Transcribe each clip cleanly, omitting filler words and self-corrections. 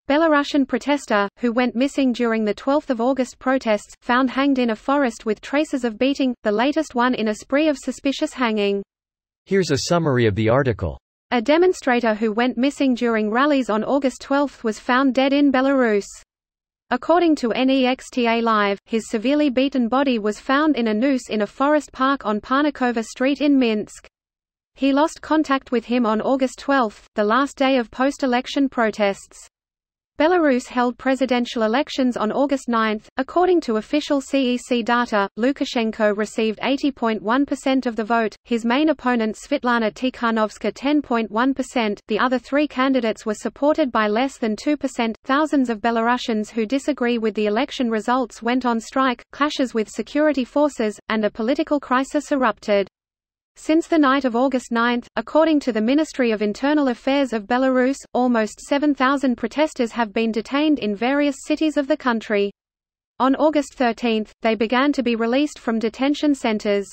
Belarusian protester, who went missing during the 12 August protests, found hanged in a forest with traces of beating, the latest one in a spree of suspicious hanging. Here's a summary of the article. A demonstrator who went missing during rallies on August 12 was found dead in Belarus. According to Nexta Live, his severely beaten body was found in a noose in a forest park on Parnikova Street in Minsk. He lost contact with him on August 12, the last day of post-election protests. Belarus held presidential elections on August 9. According to official CEC data, Lukashenko received 80.1% of the vote, his main opponent Svetlana Tikhanovska 10.1%. The other three candidates were supported by less than 2%. Thousands of Belarusians who disagree with the election results went on strike, clashes with security forces, and a political crisis erupted. Since the night of August 9, according to the Ministry of Internal Affairs of Belarus, almost 7,000 protesters have been detained in various cities of the country. On August 13, they began to be released from detention centers.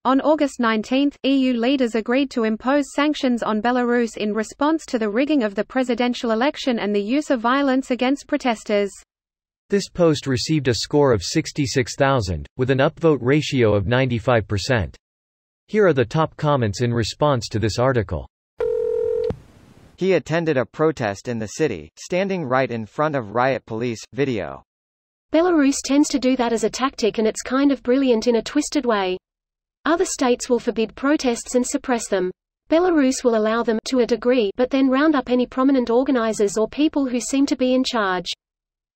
On August 19, EU leaders agreed to impose sanctions on Belarus in response to the rigging of the presidential election and the use of violence against protesters. This post received a score of 66,000, with an upvote ratio of 95%. Here are the top comments in response to this article. He attended a protest in the city, standing right in front of riot police. Video. Belarus tends to do that as a tactic, and it's kind of brilliant in a twisted way. Other states will forbid protests and suppress them. Belarus will allow them to a degree, but then round up any prominent organizers or people who seem to be in charge.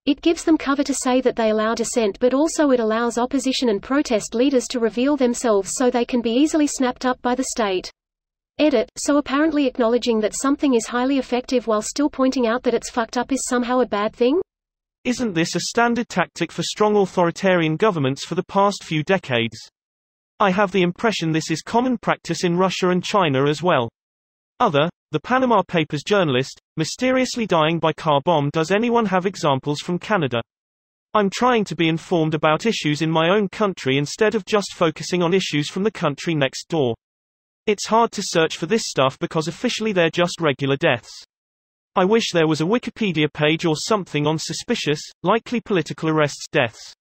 It gives them cover to say that they allow dissent, but also it allows opposition and protest leaders to reveal themselves so they can be easily snapped up by the state. Edit. So apparently acknowledging that something is highly effective while still pointing out that it's fucked up is somehow a bad thing? Isn't this a standard tactic for strong authoritarian governments for the past few decades? I have the impression this is common practice in Russia and China as well. The Panama Papers journalist, mysteriously dying by car bomb. Does anyone have examples from Canada? I'm trying to be informed about issues in my own country instead of just focusing on issues from the country next door. It's hard to search for this stuff because officially they're just regular deaths. I wish there was a Wikipedia page or something on suspicious, likely political arrests deaths.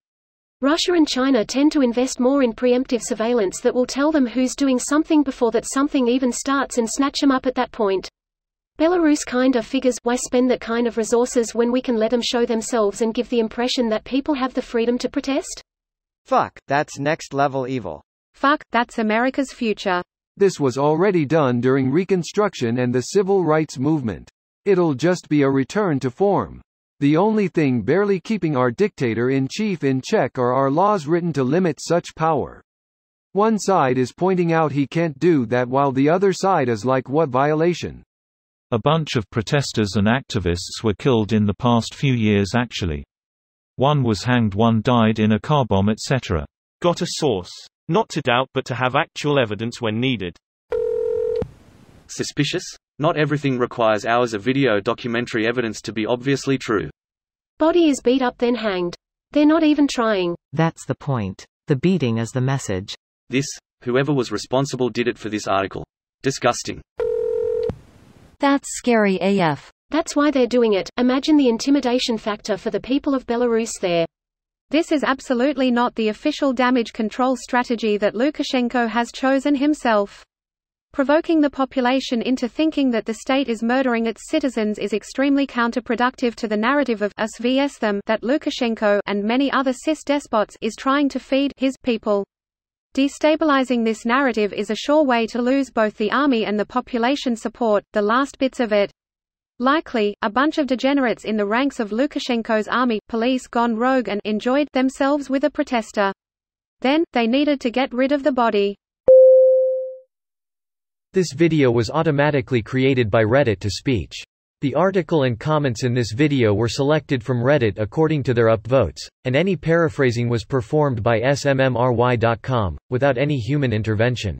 Russia and China tend to invest more in preemptive surveillance that will tell them who's doing something before that something even starts and snatch them up at that point. Belarus kinda figures, why spend that kind of resources when we can let them show themselves and give the impression that people have the freedom to protest? Fuck, that's next level evil. Fuck, that's America's future. This was already done during Reconstruction and the Civil Rights Movement. It'll just be a return to form. The only thing barely keeping our dictator-in-chief in check are our laws written to limit such power. One side is pointing out he can't do that while the other side is like, what violation? A bunch of protesters and activists were killed in the past few years actually. One was hanged, one died in a car bomb, etc. Got a source. Not to doubt but to have actual evidence when needed. Suspicious? Not everything requires hours of video documentary evidence to be obviously true. Body is beat up then hanged. They're not even trying. That's the point. The beating is the message. Whoever was responsible did it for this article. Disgusting. That's scary AF. That's why they're doing it. Imagine the intimidation factor for the people of Belarus there. This is absolutely not the official damage control strategy that Lukashenko has chosen himself. Provoking the population into thinking that the state is murdering its citizens is extremely counterproductive to the narrative of us vs them that Lukashenko and many other cis despots is trying to feed his people. Destabilizing this narrative is a sure way to lose both the army and the population support, the last bits of it. Likely, a bunch of degenerates in the ranks of Lukashenko's army, police gone rogue and enjoyed themselves with a protester. Then, they needed to get rid of the body. This video was automatically created by Reddit to speech. The article and comments in this video were selected from Reddit according to their upvotes, and any paraphrasing was performed by smmry.com, without any human intervention.